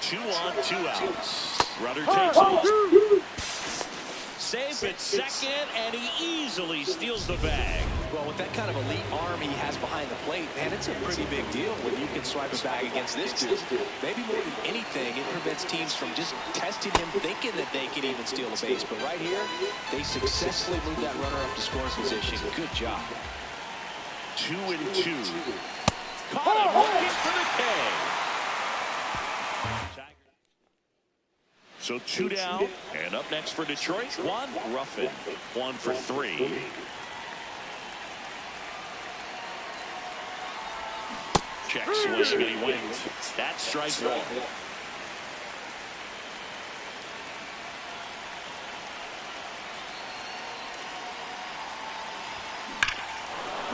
2 on, 2 outs. Runner takes off. Safe at second, and he easily steals the bag. Well, with that kind of elite arm he has behind the plate, man, it's a pretty big deal when you can swipe a bag against this dude. Maybe more than anything, it prevents teams from just testing him, thinking that they can even steal a base. But right here, they successfully moved that runner up to scoring position. Good job. 2 and 2. Caught him looking for the K. So 2 down, and up next for Detroit, Juan Ruffin, 1 for 3. Check swing, and he wins. That's strike 1.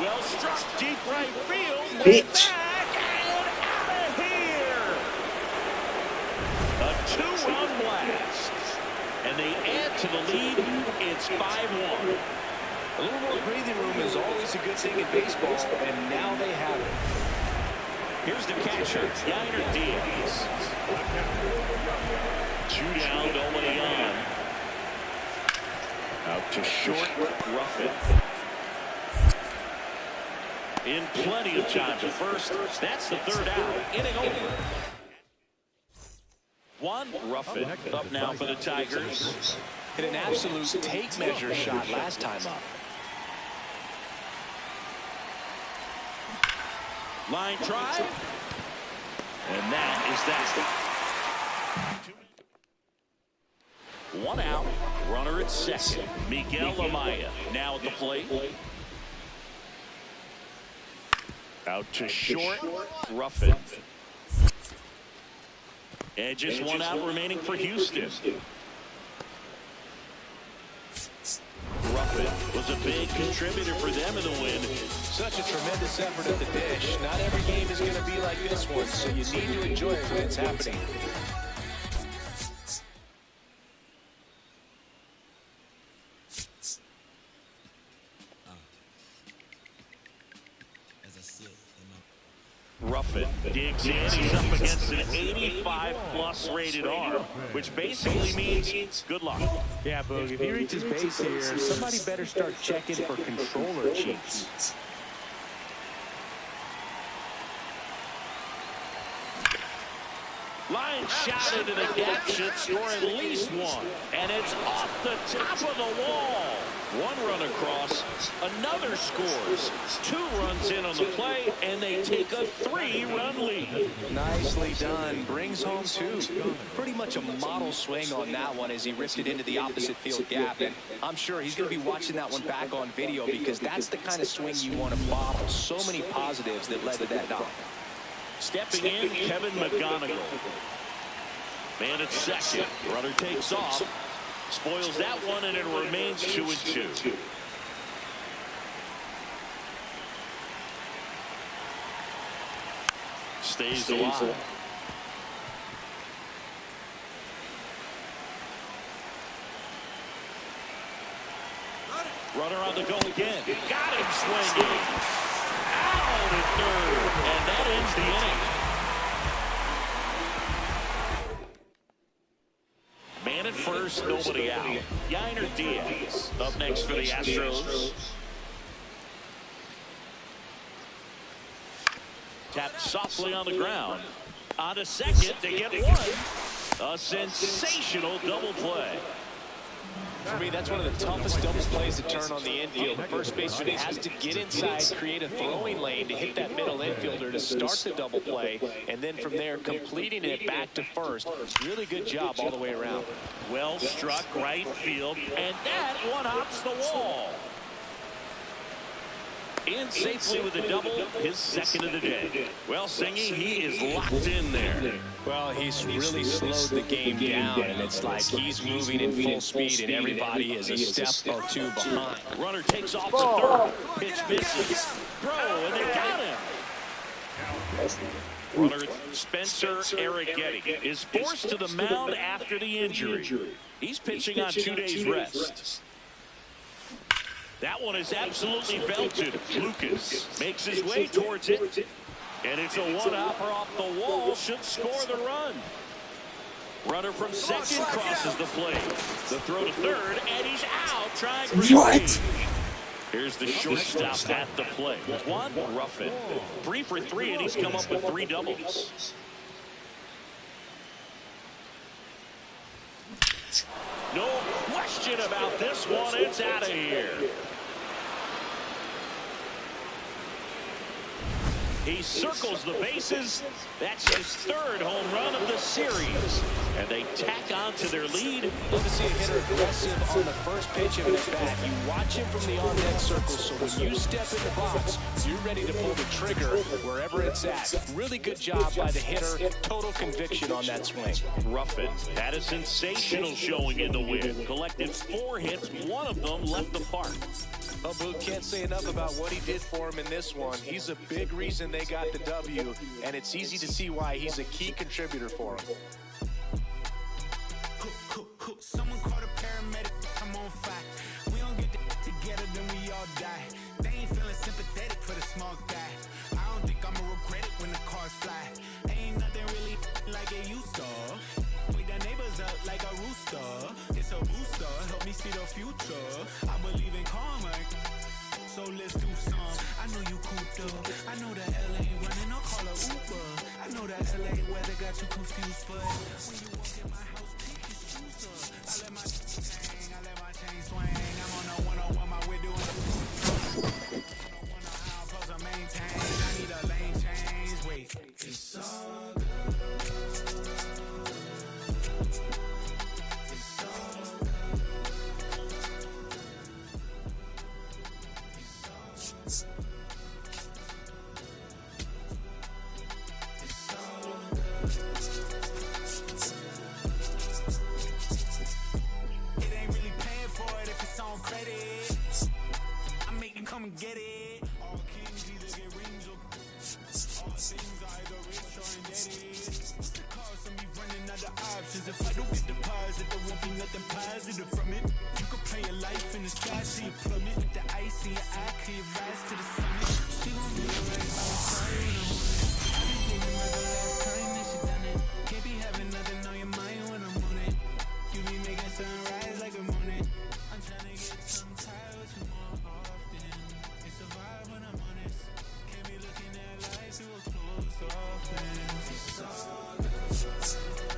Well struck, deep right field. Bitch. Back and out of here. A 2-run blast. And they add to the lead. It's 5-1. A little more breathing room is always a good thing in baseball, and now they have it. Here's the catcher, Yainer Diaz. 2 down, nobody on. Out to short, Ruffin. In plenty of time to first. That's the 3rd out. Inning over. Juan Ruffin up now for the Tigers. Hit an absolute tape measure shot last time up. Line drive. And that is that. 1 out. Runner at second. Miguel Amaya now at the plate. Out to short. Ruffin. And just 1 out remaining for Houston. Ruffin was a big contributor for them in the win. Such a tremendous effort at the dish. Not every game is going to be like this one, so you need to enjoy it when it's happening. Ruffin digs in. He's up against an 85-plus rated arm, which basically means good luck. Yeah, Boog, if he reaches base here, somebody better start checking for controller cheats. Line shot into the gap should score at least 1. And it's off the top of the wall. 1 run across. Another scores. 2 runs in on the play, and they take a 3-run lead. Nicely done. Brings home 2. Pretty much a model swing on that one as he ripped it into the opposite field gap. And I'm sure he's going to be watching that one back on video because that's the kind of swing you want to bottle. So many positives that led to that knock. Stepping in, Kevin McGonigal. Man at second. Runner takes off. Spoils that one, and it remains 2 and 2. Stays alive. Runner on the go again. Got him swinging. Out at third, and that ends the inning. Man at first, nobody out. Yainer Diaz up next for the Astros. Tapped softly on the ground. On to second, they get 1. A sensational double play. For me, that's one of the toughest double plays to turn on the infield. The first baseman has to get inside, create a throwing lane to hit that middle infielder to start the double play, and then from there, completing it back to first. Really good job all the way around. Well struck right field, and that one hops the wall. In safely with a double, his second of the day. Well, Singy, he is locked in there. Well, he's really slowed the game down, and it's like he's moving in full speed, and everybody is a step or 2 behind. Runner takes off to third. Pitch misses. Throw, and they got him. Runner Spencer Arrighetti is forced to the mound after the injury. He's pitching on 2 days rest. That one is absolutely belted. Lucas makes his way towards it. And it's a one-hopper off the wall. Should score the run. Runner from second crosses the plate. The throw to third, and he's out trying for speed. Here's the shortstop at the plate. One Ruffin. 3 for 3, and he's come up with 3 doubles. No question about this one. It's out of here. He circles the bases. That's his 3rd home run of the series. And they tack on to their lead. Love to see a hitter aggressive on the first pitch of an at-bat. You watch him from the on-deck circle, so when you step in the box, you're ready to pull the trigger wherever it's at. Really good job by the hitter. Total conviction on that swing. Ruffin had a sensational showing in the win. Collected 4 hits. 1 of them left the park. Well, Boot can't say enough about what he did for him in this one. He's a big reason they got the W, and it's easy to see why he's a key contributor for him. Someone call a paramedic, I'm on fire. We don't get together, then we all die. They ain't feeling sympathetic for the small guy. I don't think I'ma regret it when the cars fly. Ain't nothing really like it used to. Wake the neighbors up like a rooster. It's a booster, help me see the future. I believe in karma, so let's do some. I know you cooped up. I know that LA running, I'll call a Uber. I know that LA weather got you confused, but when you walk in my house, I let my chain swing. I'm on a 101, my way doing it. I'm supposed to maintain. I need a lane change. Wait, it's all good. It's all good. Come and get it. All kings either get rings or all things are either rich or indebted. The cost of me running out of options. If I don't get deposit, there won't be nothing positive from it. You could play your life in the sky, see you plummet. With the ice in your eye, can you rise to the summit? She gon' be right by my side when I'm on it. I be thinking about the last time that she done it. Can't be having nothing on your mind when I'm on it. You be making sunrise like a morning. I'm trying to get some tired with you more often. It's a vibe when I'm honest. Can't be looking at life through a closed off lens. It's all good. It's all good.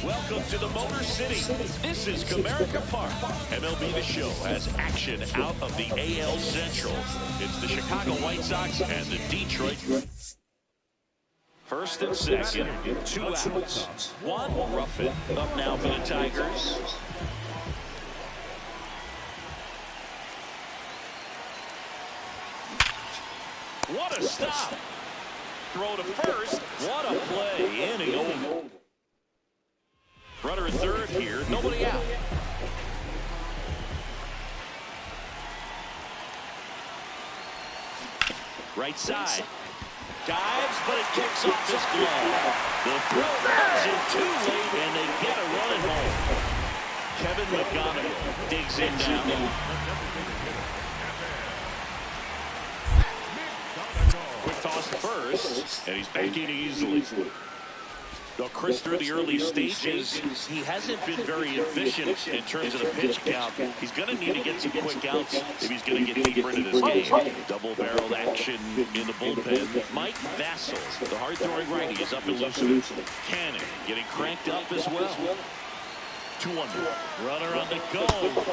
Welcome to the Motor City. This is Comerica Park. MLB The Show has action out of the AL Central. It's the Chicago White Sox and the Detroit. First and second, 2 outs. One Ruffin up now for the Tigers. What a stop. Throw to first. What a play. Inning over. Runner at third here. Nobody out. Right side. Dives, but it kicks off his glove. The throw comes in too late, and they get a run at home. Kevin McGonagle digs in down. Quick toss to first, and he's backing easily. Though Chris, through the early stages, he hasn't been very efficient in terms of the pitch count. He's going to need to get some quick outs if he's going to get deeper into this game. Double-barreled action in the bullpen. Mike Vassell, the hard-throwing righty, is up and loose. Cannon getting cranked up as well. 2-1. Runner on the go.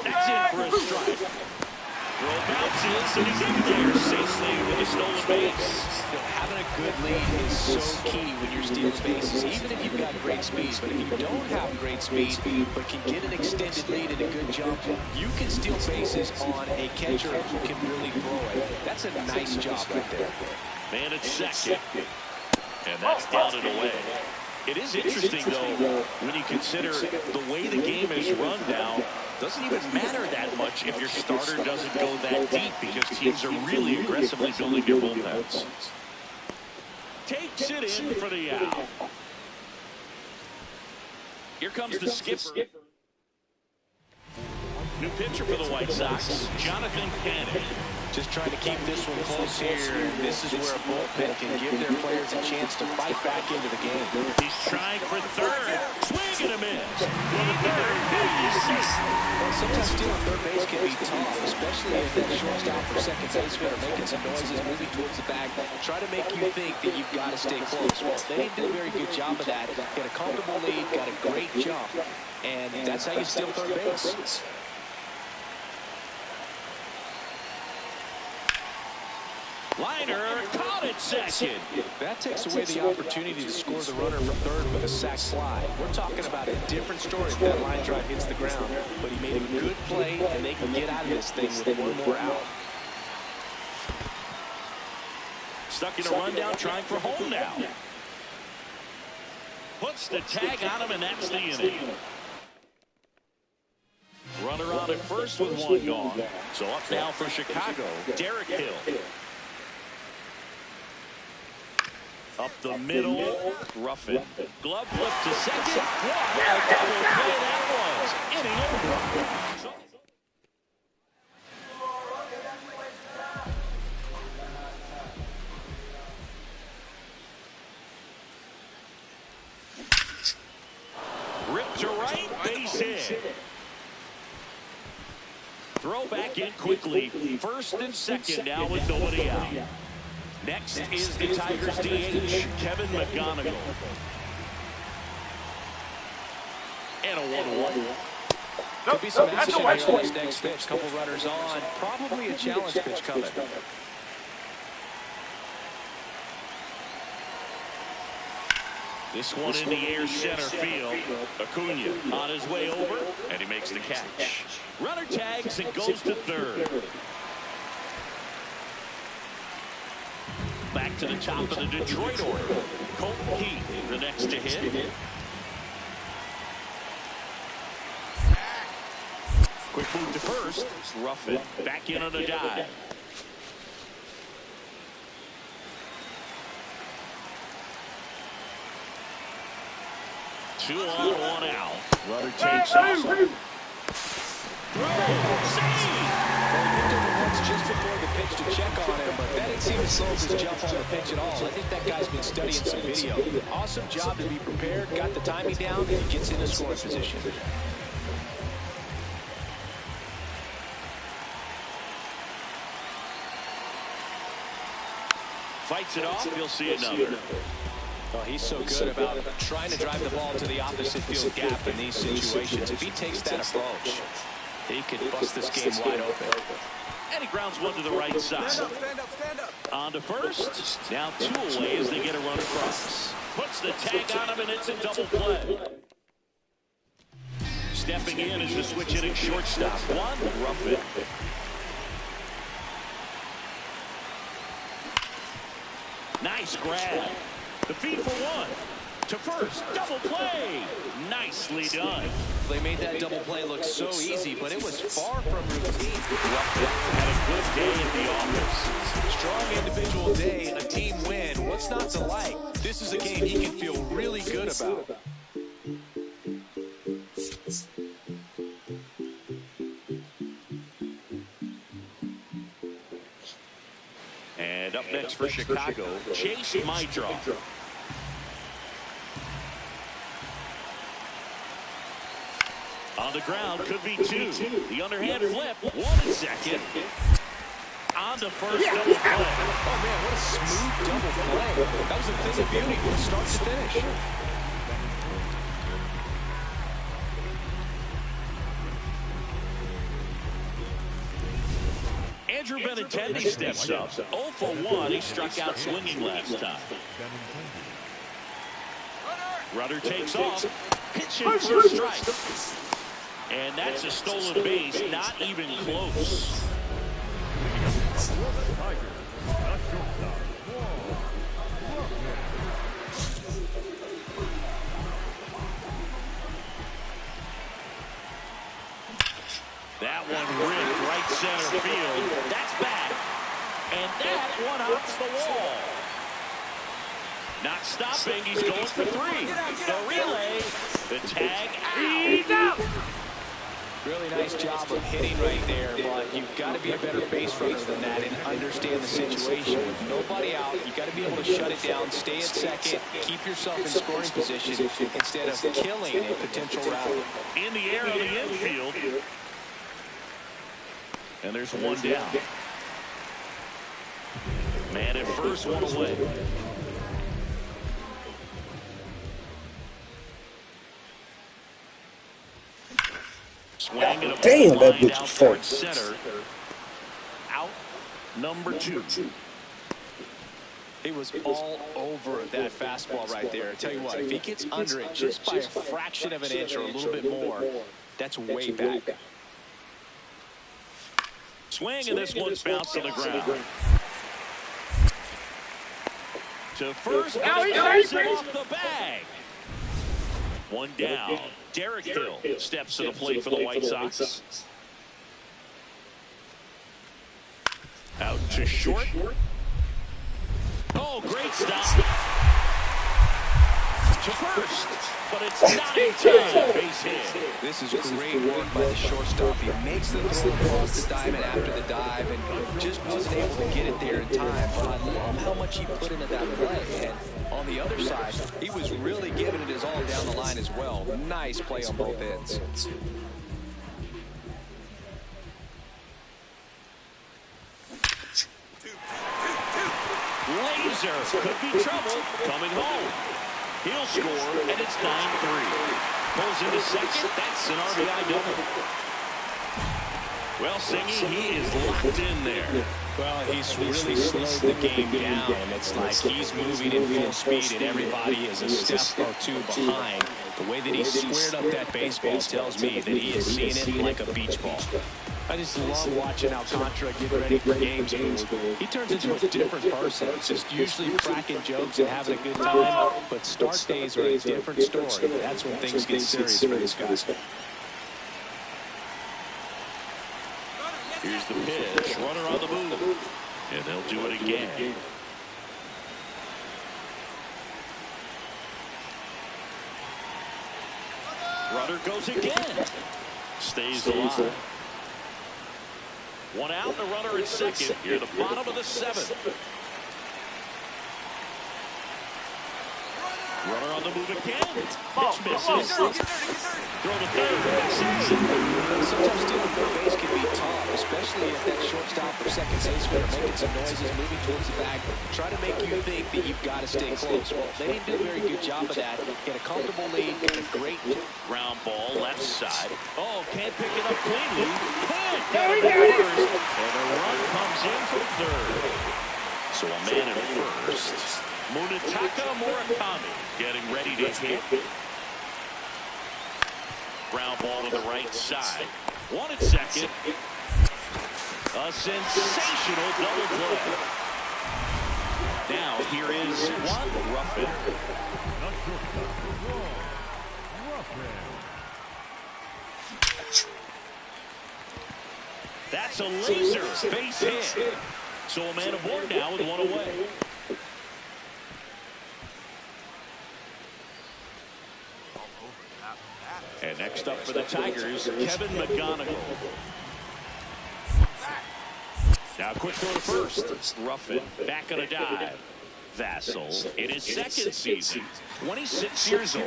That's in for a strike. Throw bounces, and he's in there safely with a stolen base. Having a good lead is so key when you're stealing bases, even if you've got great speed. But if you don't have great speed, but can get an extended lead and a good jump, you can steal bases on a catcher who can really throw it. That's a nice job right there. Man at second. And that's down and away. It is interesting, though, when you consider the way the game is run now. Doesn't even matter that much if your starter doesn't go that deep because teams are really aggressively building their bullpens. Takes it in for the out. Here comes the skipper. New pitcher for the White Sox, Jonathan Cannon. Just trying to keep this one close here. This is where a bullpen can give their players a chance to fight back into the game. He's trying for third. Swing and a miss. For the third base. Well, sometimes stealing third base can be tough, especially if that shortstop or second baseman are making some noises, moving towards the bag. Try to make you think that you've got to stay close. Well, they didn't do a very good job of that. Got a comfortable lead, got a great jump, and that's how you steal third base. Liner caught it second. That takes away the opportunity to score the runner for third with a sac fly. We're talking about a different story if that line drive hits the ground. But he made a good play, and they can get out of this thing with one more out. Stuck in a rundown, trying for home now. Puts the tag on him, and that's the inning. Runner on at first with one gone. So up now for Chicago, Derek Hill. Up the middle, Ruffin. Glove flip to second. What a double play that was. Inning over. Ripped to right, base hit. Throw back in quickly. First and second now with nobody out. Next is the Tigers DH, Kevin McGonigal. And a 1-1. Could be some action here on this next pitch. Couple runners on. Probably a challenge pitch coming. This one in the air center field. Acuna on his way over, and he makes the catch. Runner tags and goes to third. Back to the top of the Detroit order. Colton Heath, the next to hit. Quick move to first. Ruffin back in on a dive. Two on, one out. Runner takes off. Just before the pitch to check on him, but that didn't seem to slow his jump on the pitch at all. I think that guy's been studying some video. Awesome job to be prepared, got the timing down, and he gets in a scoring position. Fights it off, he'll see another. Oh, he's so good about trying to drive the ball to the opposite field gap in these situations. If he takes that approach, he could bust this game wide open. And he grounds one to the right side. Stand up, stand up. On to first. Now two away as they get a run across. Puts the tag on him, and it's a double play. Stepping in is the switch hitting shortstop. One, Ruffin. Nice grab. The feed for one. To first, double play. Nicely done. They made that double play look so easy, but it was far from routine. Had a good day at the office. Strong individual day, a team win. What's not to like? This is a game he can feel really good about. And up next for Chicago, Chase Mitra. On the ground, could be two. The underhand flip, one and second. On to first, double play. Oh, man, what a smooth double play. That was a thing of beauty from start to finish. Andrew Benintendi steps up. 0 for 1. He struck out swinging last time. Rudder takes off. Pitching for a strike. And that's a stolen base. Not even close. That one ripped right center field. That's back. And that one hops the wall. Not stopping. He's going for 3. The relay. The tag out. He's out. Really nice job of hitting right there, but you've got to be a better base runner than that and understand the situation. With nobody out, you've got to be able to shut it down, stay at second, keep yourself in scoring position instead of killing a potential rally. In the air on the infield. And there's one down. Man at first, one away. Swing and a damn, that bitch out is towards full. center. Out number 2. He was all over that fastball right there. I tell you what, if he gets under it just by a fraction of an inch or a little bit more, that's way back. Swing, and this one's bounced on the ground. To first, but he goes it off the bag. One down. Derek Hill steps to the plate for the White Sox. Out to short. Oh, great stop. To first, but it's not in time. Base hit. This is great work by the shortstop. He makes the throw across the diamond after the dive and just wasn't able to get it there in time. But I love how much he put into that play. And on the other side, he was really giving it his all down the line as well. Nice play on both ends. Laser could be trouble coming home. He'll score, and it's 9-3. Pulls into second. That's an RBI double. Well, Singy, he is locked in there. Well, he's really slowed the game down. It's like he's moving in full speed, and everybody is a step or two behind. The way that he squared up that baseball tells me that he is seeing it like a beach ball. I just love watching Alcantara get ready for games. He turns into a different person. Just usually cracking jokes and having a good time. But start days are a different story. That's when things get serious for this guy. Here's the pitch. Runner on the move. And they'll do it again. Runner goes again. Stays alive. One out, the runner at second. Here at the bottom of the 7th. Runner on the move again. Pitch misses. Throw to third. Sometimes stealing third base can be tough, especially if that shortstop or second baseman are making some noises, moving towards the bag, try to make you think that you've got to stay close. Well, they didn't do a very good job of that. Get a comfortable lead, got a great ground ball left side. Oh, can't pick it up cleanly. Can't get it first. And the run comes in from third. So a man at first. Munetaka Murakami getting ready to hit. Ground ball to the right side. One at second. A sensational double play. Now here is one Ruffin. That's a laser base hit. So a man aboard now with one away. And next up for the Tigers, Kevin McGonigal. Now quick throw to first. Ruffin back on a dive. Vassell in his second season. 26 years old.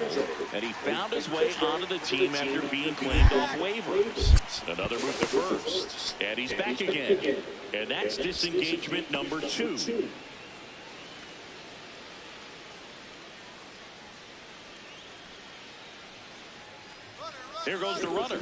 And he found his way onto the team after being claimed off waivers. Another move to first. And he's back again. And that's disengagement number 2. Here goes the runner.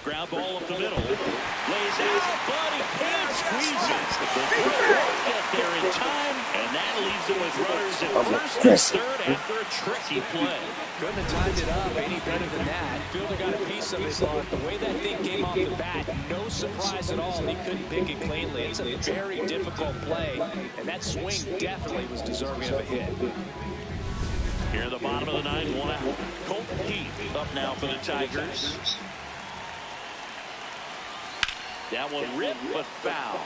Ground ball up the middle. Lays out, but he can't squeeze it. The throw won't get there in time, and that leaves him with runners at first and third after a tricky play. Couldn't have timed it up any better than that. Fielder got a piece of it, but the way that thing came off the bat, no surprise at all. He couldn't pick it cleanly. It's a very difficult play, and that swing definitely was deserving of a hit. Here in the bottom of the ninth, 1 out. Colton Keith up now for the Tigers. That one ripped, but foul.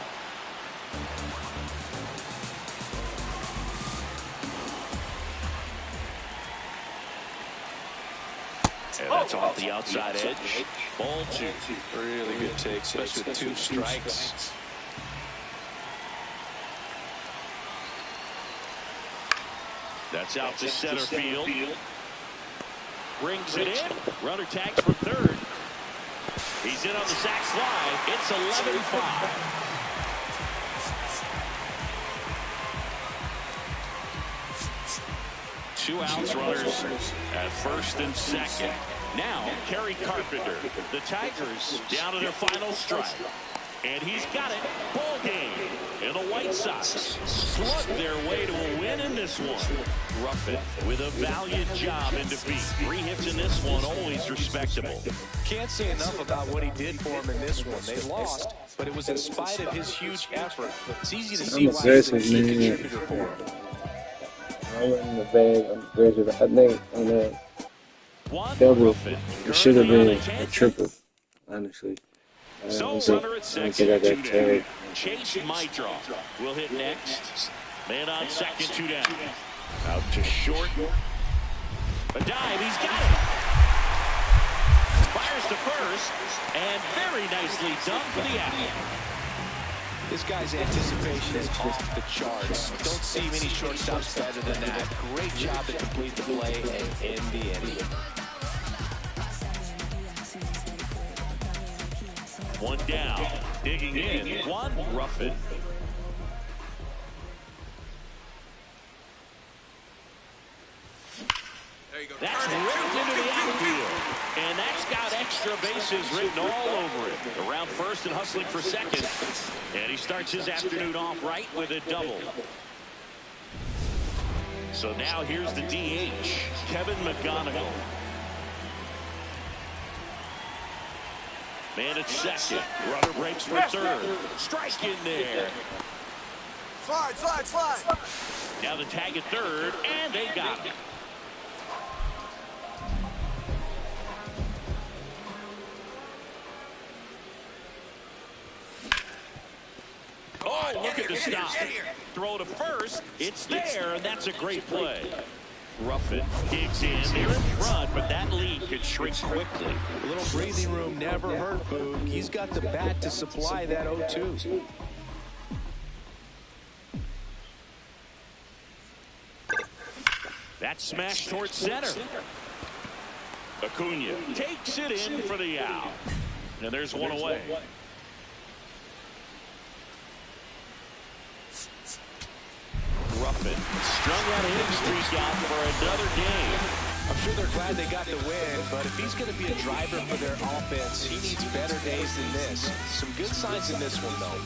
And that's off the outside edge. Ball 2. Really good take, especially with 2 strikes. That's out to center field. Brings it in. Runner tags for third. He's in on the sac fly. It's 11-5. Two outs, runners at first and second. Now, Kerry Carpenter. The Tigers down to their final strike. And he's got it. Ball game. And the White Sox slugged their way to a win in this one. Ruffin with a valiant job in defeat. 3 hits in this one, always respectable. Can't say enough about what he did for him in this one. They lost, but it was in spite of his huge effort. It's easy to see why he's a key contributor for him. I went in the bag. I'm aggressive. I think on that double, it should have been a triple, honestly. So runner at second, I got tagged. Chase Maidra will hit next. Man on second, 2 down. Out to short. A dive, he's got it. Fires to first, and very nicely done for the out. This guy's anticipation is off the charts. Don't see many shortstops better than that. Great job to complete the play and end the inning. 1 down. Digging in. Juan Ruffin. That's ripped into the outfield. And that's got extra bases written all over it. Around first and hustling for second. And he starts his afternoon off right with a double. So now here's the DH, Kevin McGonigal. Man at second. Runner breaks for third. Strike in there. Slide, slide, slide. Now the tag at third, and they got it. Oh, look at the stop. Throw to first. It's there, and that's a great play. Ruffin digs in. They're in front, but that lead could shrink quickly. A little breathing room never hurt Boog. He's got the bat to supply that 0-2. That's smashed towards center. Acuna takes it in for the out. And there's one away. Ruffin strung that hitting streak out for another game. I'm sure they're glad they got the win, but if he's going to be a driver for their offense, he needs better days than this. Some good signs in this one, though.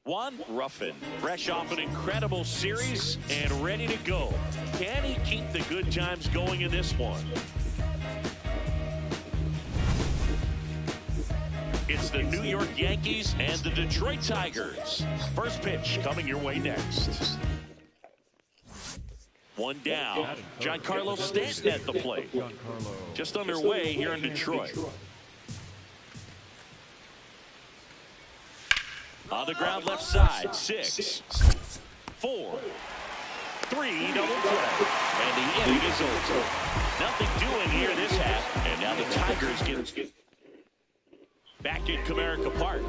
Juan Ruffin, fresh off an incredible series and ready to go. Can he keep the good times going in this one? It's the New York Yankees and the Detroit Tigers. First pitch coming your way next. One down. Giancarlo Stanton at the plate. Just underway here in Detroit. On the ground left side, 6, 4, 3, double play. And the inning is over. Nothing doing here this half. And now the Tigers get back in Comerica Park.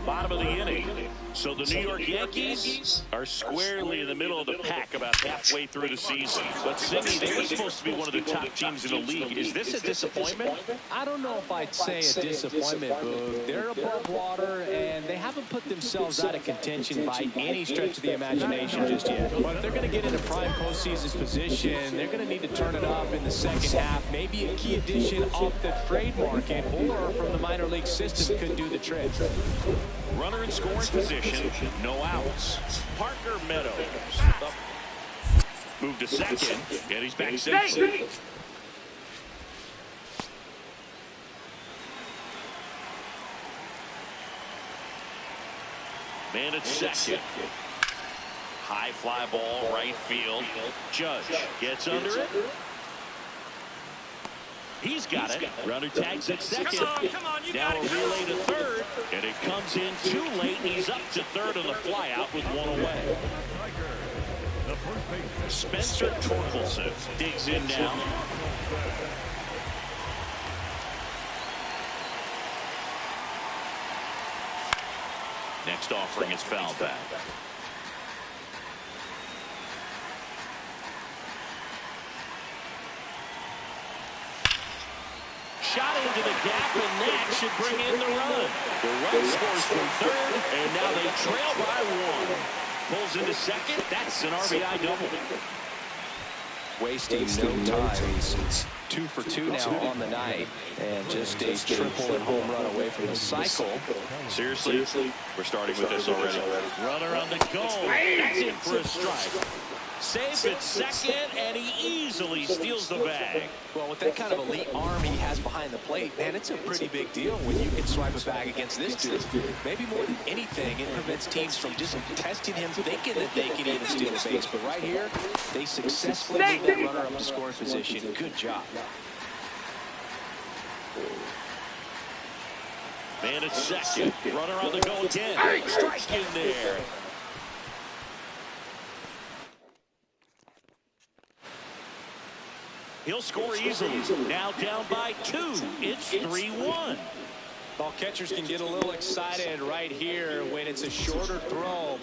Bottom of the inning. So the New York Yankees are squarely in the middle of the pack about halfway through the season. But, Sydney, they were supposed to be one of the top teams in the league. Is this a disappointment? I don't know if I'd say a disappointment, Boog. They're above water, and they haven't put themselves out of contention by any stretch of the imagination just yet. But if they're going to get into prime postseason position, they're going to need to turn it up in the second half. Maybe a key addition off the trade market or from the minor league system could do the trick. Runner in scoring position, no outs. Parker Meadows move to second, and he's back safely. Man at second. High fly ball, right field. Judge gets under it. He's got it. Runner tags at second. Now a relay to third. And it comes in too late. He's up to third on the fly out with one away. Spencer Torkelson digs in now. Next offering is foul back. Shot into the gap, and that should bring in the run. The run scores from third, and now they trail by one. Pulls into second. That's an RBI double. Wasting no time. He's 2 for 2 now on the night, and just a triple and home run away from the cycle. Seriously, we're starting with this already. Runner on the go. That's in for a strike. Safe at second, and he easily steals the bag. Well, with that kind of elite arm he has behind the plate, man, it's a pretty big deal when you can swipe a bag against this dude. Maybe more than anything, it prevents teams from just testing him, thinking that they can even steal a base. But right here, they successfully move that runner up to scoring position. Good job. Man at second. Runner on the go again. Strike in there. He'll score easily. Now down by 2. It's 3-1. Ball catchers can get a little excited right here when it's a shorter throw.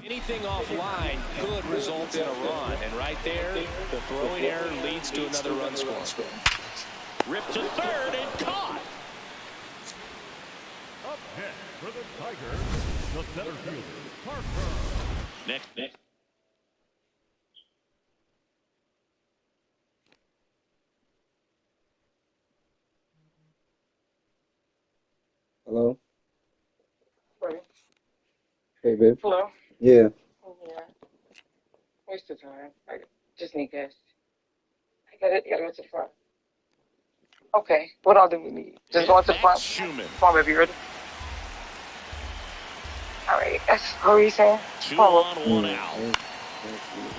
Anything offline could result in a run. And right there, the throwing error leads to another run score. Ripped to third and caught. Up next for the Tigers, the center fielder, Parker. Next. Hello? Right. Hey, babe. Hello? Yeah. Yeah. Waste of time. I just need gas. I gotta go to the front. Okay. What all do we need? Just go to the front? Schumann. Come on, baby. Ready? All right. What were you saying? 2 on, 1 out.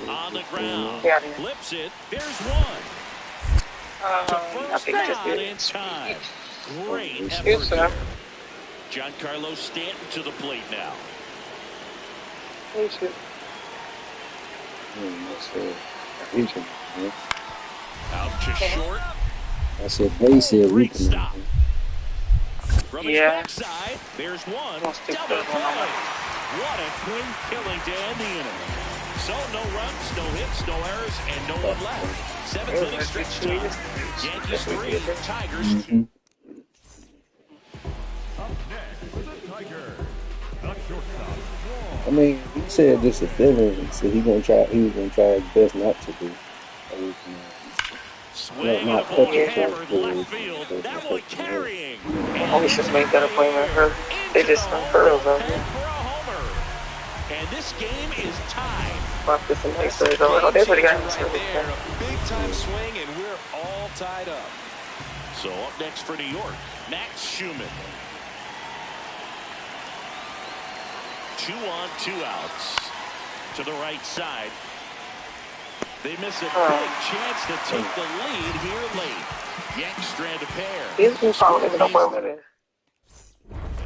On the ground. Yeah. Flips it. There's one. To I first think just down did. in time. Great Yes, effort sir. there. Giancarlo Stanton to the plate now. Thank you. Out to short. I said, hey, said Great weekend. stop. From his backside, there's one. Double play. What a clean killing to end the inning. So no runs, no hits, no errors, and no one left. Seventh inning stretch time. Yankees 3, Tigers 2. Up next, the Tiger. The shortstop. I mean, he said this is feeling, so he was gonna try his best not to do. Swing and a ball hammered left field. That one carrying. We should make that appointment. They just unfurled over here. And this game is tied. Fuck this and nice things over. Oh, they pretty got this right there. A big time swing, and we're all tied up. So up next for New York, Max Schumann. 2 on, 2 outs. To the right side. They miss a big chance to take the lead here late. Yanks strand a pair. These people probably don't know where it is.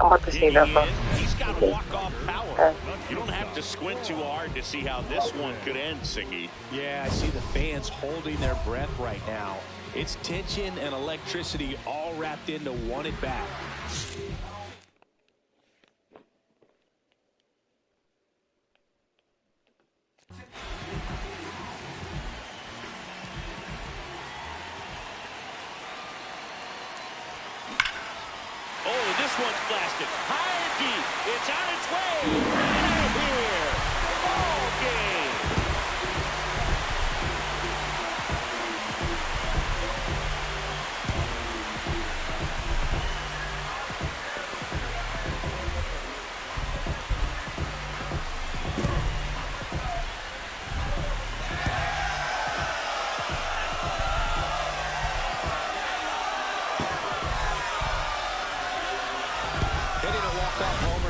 I'm about to see that first. He's got walk-off power. You don't have to squint too hard to see how this one could end, Singy. Yeah, I see the fans holding their breath right now. It's tension and electricity all wrapped into one at bat. Oh, this one's blasted. High and deep. It's on its way. Out of here. Ball game.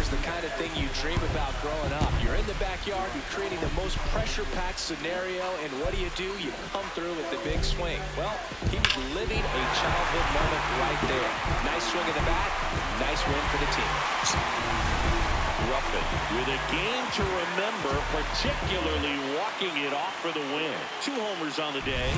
The kind of thing you dream about growing up. You're in the backyard, you're creating the most pressure-packed scenario, and what do? You come through with the big swing. Well, he was living a childhood moment right there. Nice swing of the bat, nice win for the team. Ruffin with a game to remember, particularly walking it off for the win. 2 homers on the day.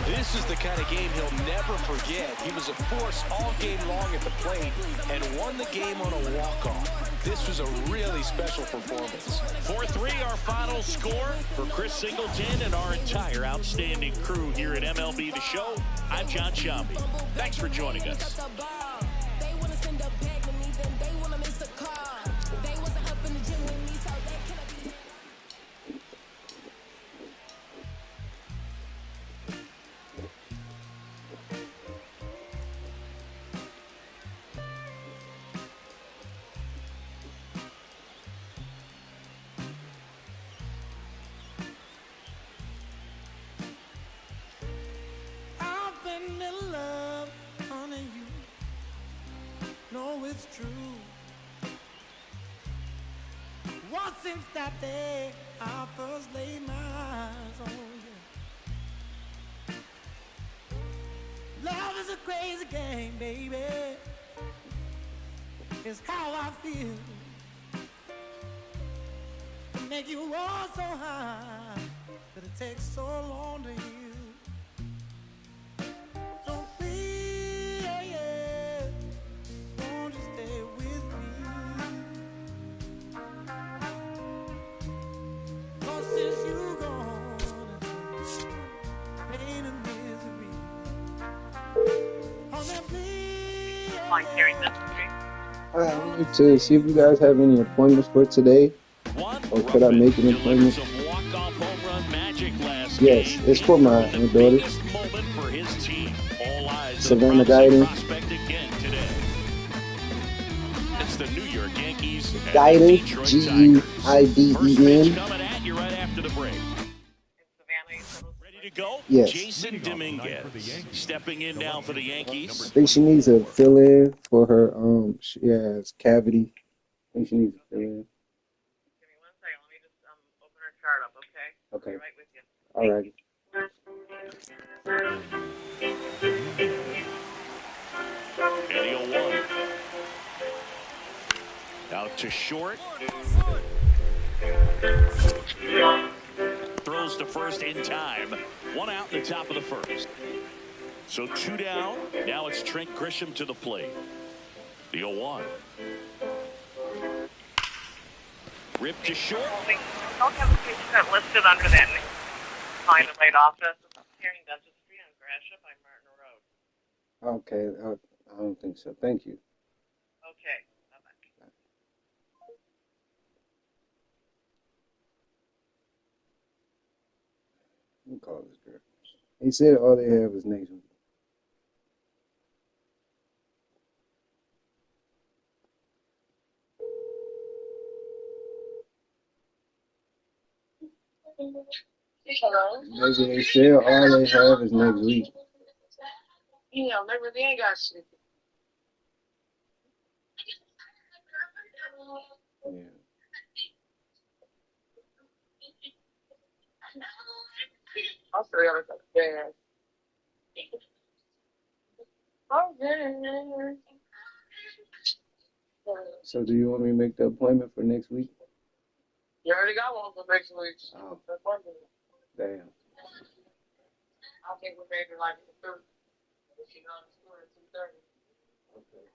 This is the kind of game he'll never forget. He was a force all game long at the plate and won the game on a walk-off. This was a really special performance. 4-3 our final score. For Chris Singleton and our entire outstanding crew here at MLB The Show, I'm John Shambi. Thanks for joining us. It's true. Once since that day I first laid my eyes on you. Love is a crazy game, baby. It's how I feel. To make you walk so high that it takes so long to heal. I wanted to see if you guys have any appointments for today, or could I make an appointment? Yes, it's for my daughter, Savannah Guiden. It's the New York Yankees. Guiden, G-U-I-D-E-N. Go. Yes. Jason Dominguez stepping in now for the Yankees. I think she needs a fill-in for her. She has cavity. I think she needs a fill-in. Give me 1 second. Let me just open her chart up, okay? Okay. I'll be right with you. All right. And 0-1. Out to short. Throws to first in time. 1 out in the top of the first. So 2 down. Now it's Trent Grisham to the plate. The 0-1. Ripped to short. Don't have a patient listed under that name. Find the right office. Hearing dentistry on Gratiot by Martin Road. Okay, I don't think so. Thank you. Okay. Bye-bye. Let me call this girl. He said all they have is next week. Hello? Maybe they said all they have is next week. Yeah, maybe they ain't got shit. Yeah. I'll say everything bad. Okay. So do you want me to make the appointment for next week? You already got one for next week. Oh, That's one thing. damn. I think we made it like the 3rd. She got to school at 2:30. Okay.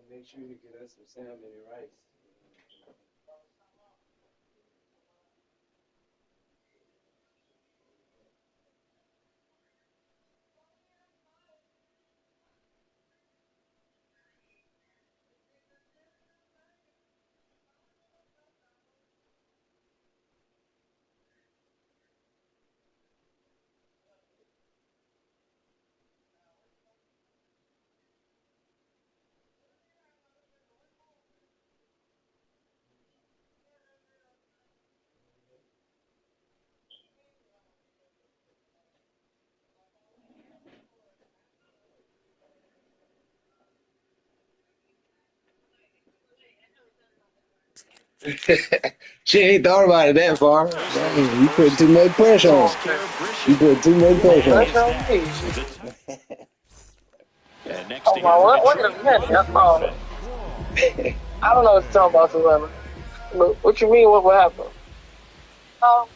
Make sure you get us some salmon and rice. She ain't thought about it that far. Dang, you put too much pressure on her. You put too much pressure on That's her. on me. And next Oh to hit my, for wait a Detroit, minute. That's Ron all. Griffin. I don't know what you're talking about, Savannah. Look, what you mean? What will happen?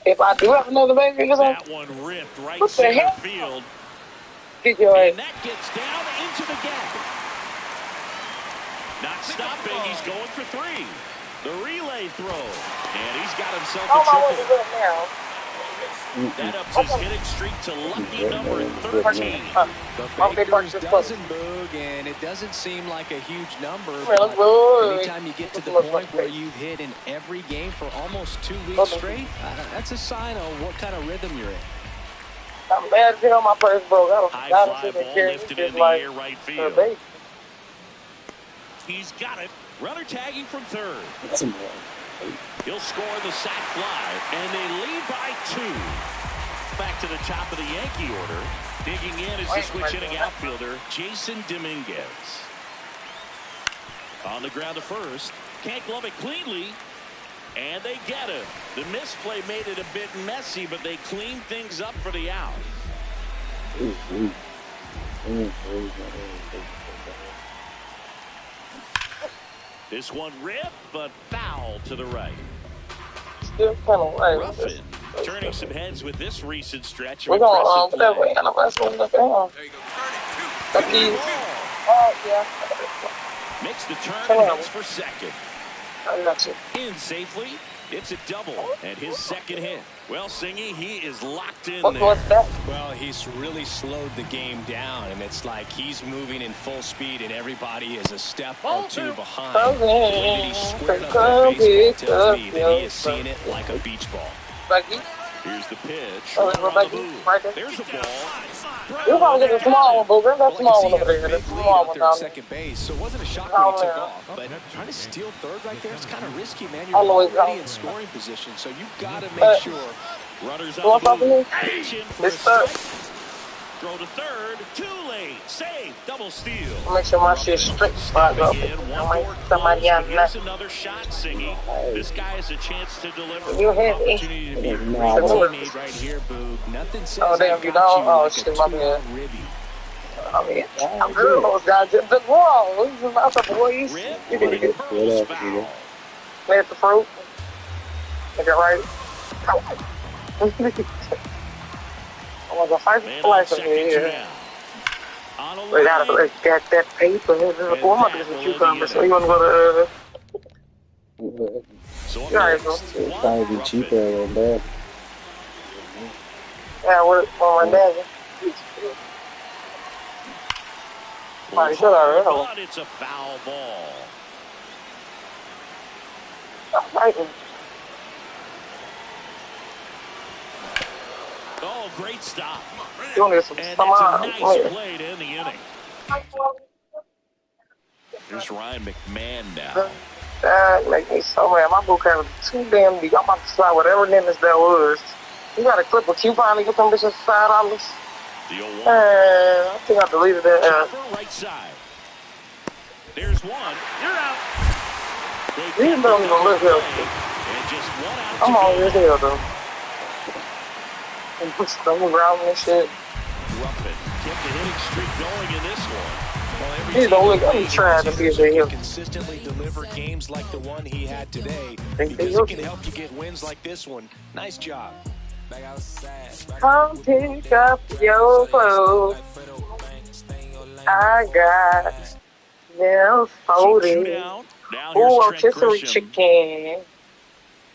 If I do have another baby, That one ripped right what the center hell? field. Get your ass. And that gets down into the gap. Not stopping. He's going for 3. The relay throw. And he's got himself a Oh my, triple. what is it now? That ups his hitting streak to lucky number 13. The Bakers doesn't boog, and it doesn't seem like a huge number, Well, but anytime you get to the point where you've hit in every game for almost 2 weeks straight, that's a sign of what kind of rhythm you're in. I'm mad as hell my purse broke. High fly ball lifted in the air right field. He's got it. Runner tagging from 3rd. He'll score the sac fly, and they lead by 2. Back to the top of the Yankee order. Digging in is the switch hitting outfielder, Jason Dominguez. On the ground to first. Can't glove it cleanly. And they get him. The misplay made it a bit messy, but they clean things up for the out. This one ripped, but foul to the right. Still kind of right. Ruffin turning some heads with this recent stretch. We're going to look at him. Oh, yeah. Makes the turn and heads for second. I got you. In safely. It's a double and his second hit. Well, Singy, he is locked in there. What's that? Well, he's really slowed the game down, and it's like he's moving in full speed, and everybody is a step or 2 behind. The way that he squared up that baseball tells me that he is seeing it like a beach ball. Here's the pitch. Right there. There's a ball. You're probably get a small one, Booger. That small one over there. That small one down there. Second base, so it wasn't a shock when he took off. But trying to steal 3rd right there, it's kind of risky, man. You're already in scoring position, so you've got to make sure. Runners on the move. Pitch in for a It's 3rd. strike. Throw to 3rd. Too late. Save. Double steal. Make sure my shit's straight spot up. Somebody out there. Here's another shot, Singy. This guy has a chance to deliver. You hit me. Opportunity to be a teammate right here, Boog. Nothing says Oh, damn, you don't? Oh, shit, my bad. I mean, I'm good. Those guys just whoa. This is about the boys. You can get Pearls foul. play at the fruit. Make it right. I want to fight for life in here. We gotta like, get that paper. Well, I'm about to get some cucumbers. So you want to go to? So right, It'll probably be cheaper than that. Yeah, we're on my dad. But it's a foul ball. I'm fighting. Oh, great stop. You want to get some and it's a nice play to end the inning. Here's Ryan McMahon now. That make me so mad. My book has too damn deep. I'm about to slide whatever Dennis that was. You got a clip of Q finally get them bitches $5. I think I deleted that. Right side. There's one. You're out. These don't even look healthy. I'm all as hell though. And put some ground and shit. Ruffin kept the hitting streak going in this one. He's the only guy who's trying to be a hero. Consistently deliver games like the one he had today, because it can help you get wins like this one. Nice job. Come pick up your clothes. I got them folded. Ooh, rotisserie chicken.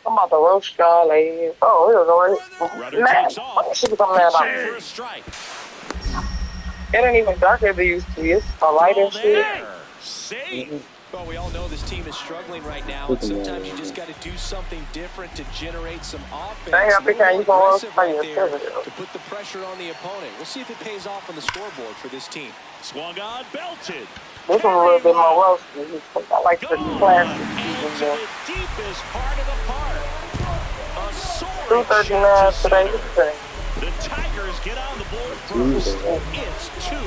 I'm about to roast y'all ass. Oh, here we go. Man, what shit is on that? It ain't even dark as it used to be. It's a light and shit. Well, we all know this team is struggling right now, and sometimes you just got to do something different to generate some offense. To put the pressure on the opponent. We'll see if it pays off on the scoreboard for this team. Swung on, belted. This one's a little bit more roasty. I like the classic. The deepest part of the park. A soaring 239 today. The Tigers get on the board first. It's 2-0.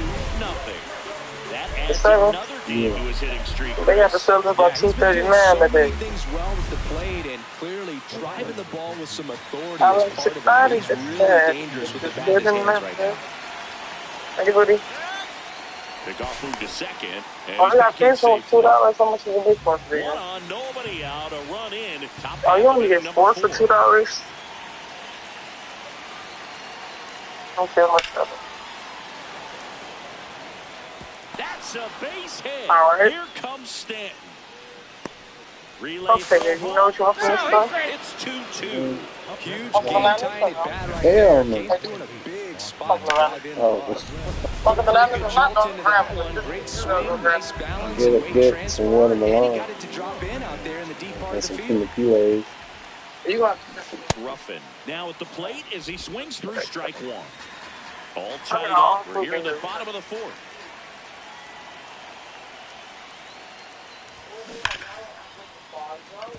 That adds another team to his hitting streak. They got to sell about 239 today. Things well with the plate and clearly driving the ball with some authority is part of it. He's really dangerous with the bat in his hands right now. Thank you, buddy. Pick-off move to second. I got $2. How much is a big one for you? One on, nobody out, a run in. Oh, you only get 4 for $2? I don't feel much better. That's a base hit. All right. Here comes Stanton. Relay okay, you know what you want from this stuff? It's 2-2. Huge game-tied bat right there. He's doing a big spot to drive in. Great swing, nice balance, and weight transfer, and he got it to drop in out there in the deep part of the field. Ruffin now at the plate as he swings through strike one. All tied up. We're here in the bottom of the fourth.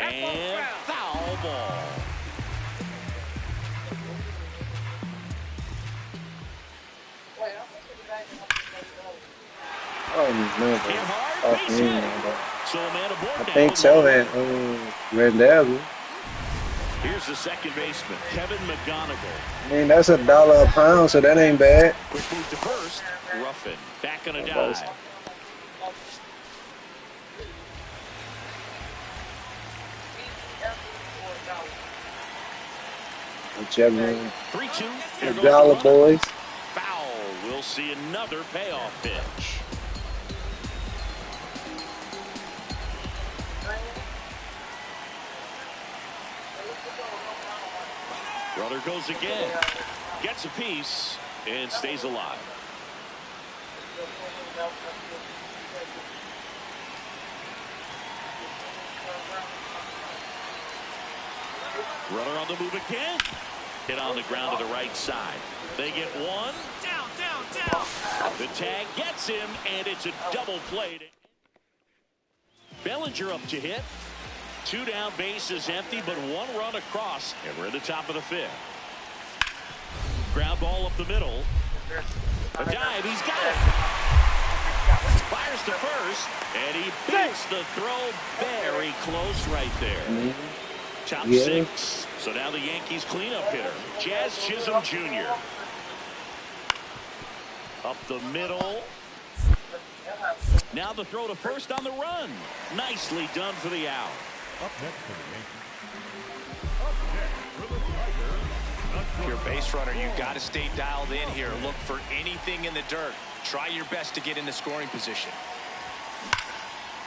And foul ball. I think so. And Rendell. Here's the second baseman, Kevin McGonigal. I mean, that's $1 a pound, so that ain't bad. Quick move to first. Ruffin back on a dive. Whichever. 3-2. $1 boys. Foul. We'll see another payoff pitch. Runner goes again. Gets a piece and stays alive. Runner on the move again. Hit on the ground to the right side. They get one. Down. The tag gets him, and it's a double play. Bellinger up to hit. 2 down, base is empty, but 1 run across, and we're in the top of the 5th. Ground ball up the middle. A dive, he's got it. Fires to first, and he beats the throw very close right there. Top 6. So now the Yankees cleanup hitter, Jazz Chisholm Jr. Up the middle, Now the throw to first on the run. Nicely done for the out. Up next for the Yankees. Up next for the Tigers. If you're a base runner, you've got to stay dialed in here. Look for anything in the dirt. Try your best to get into scoring position.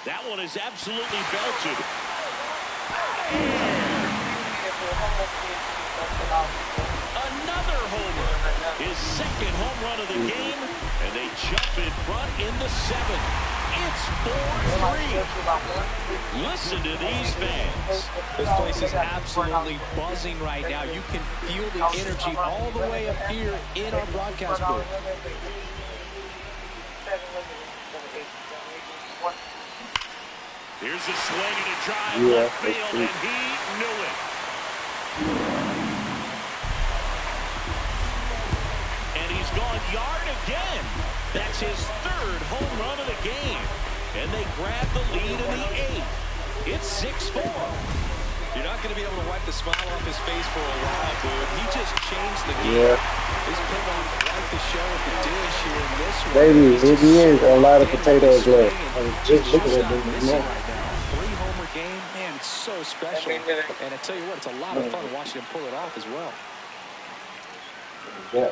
That one is absolutely belted. Another homer. His second home run of the game, and they jump in front in the 7th. It's 4-3. Listen to these fans. This place is absolutely buzzing right now. You can feel the energy all the way up here in our broadcast booth. Here's a swing and a drive left field, and he knew it. And he's gone yard again. That's his 3rd home run of the game. And they grab the lead in the 8th. It's 6-4. You're not going to be able to wipe the smile off his face for a while, dude. He just changed the game. He's put on quite the show at the dish here in this one. Baby, it is a lot of potatoes left. I was just looking at them now. 3-homer game, man, it's so special. And I tell you what, it's a lot of fun watching him pull it off as well. Yeah,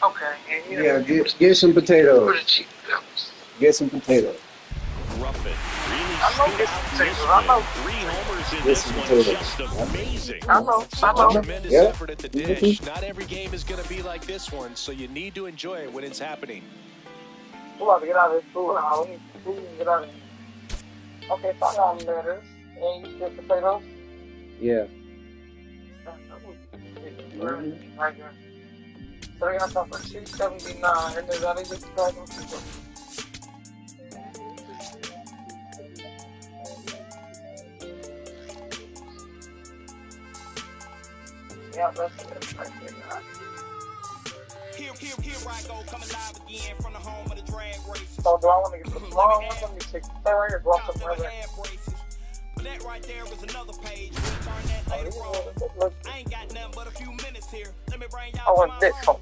Okay. yeah, get some potatoes. Get some potatoes. Ruffin really stood out in this one. 3 homers in this one, just amazing. Such a tremendous effort at the dish. Not every game is going to be like this one, so you need to enjoy it when it's happening. We're about to get out of this food now. We need to get out of here. Okay, so I got letters. And you get potatoes? Yeah. Right here. So they got something for $2.79, and there's other just dragon people. Yeah, that's it. Right there. Here I go, coming live again from the home of the drag races. So do I want to get the small one? Let me take the right here, go up the river. That right there is another page. We'll turn that later on. I ain't got nothing but a few minutes here. Let me bring y'all I want this one.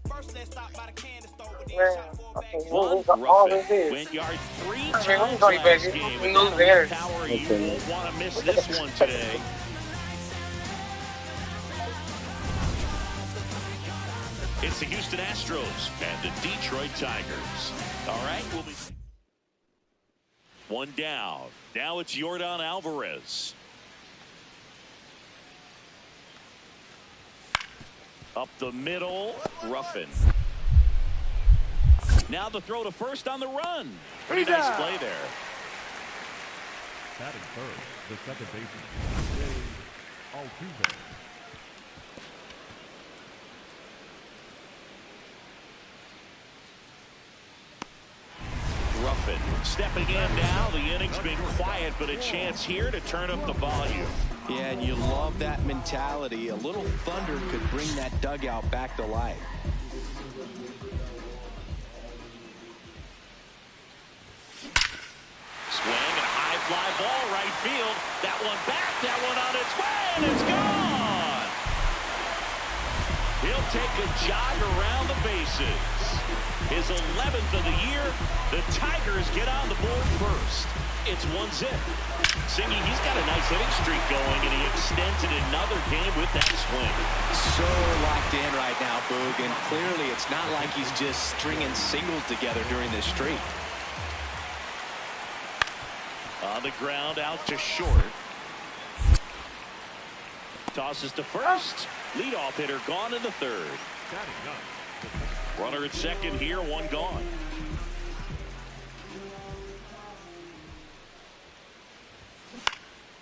First, let's stop by the candy store with Ruffin went yard 3 times last game. With that power, you won't want to miss this one today. It's the Houston Astros and the Detroit Tigers. All right, we'll be 1 down. Now it's Yordan Alvarez. Up the middle, Ruffin. Now the throw to first on the run. Pretty nice play there. Batting first, the second baseman, Altuve. Ruffin stepping in now. The inning's been quiet, but a chance here to turn up the volume. Yeah, and you love that mentality. A little thunder could bring that dugout back to life. Swing and a high fly ball right field. That one back, that one on its way, and it's gone. He'll take a jog around the bases. His 11th of the year. The Tigers get on the board first. It's 1-0. Singy, he's got a nice hitting streak going, and he extends it another game with that swing. So locked in right now, Boog, and clearly it's not like he's just stringing singles together during this streak. On the ground, out to short. Tosses to first. Leadoff hitter gone in the 3rd. Runner at second here, 1 gone.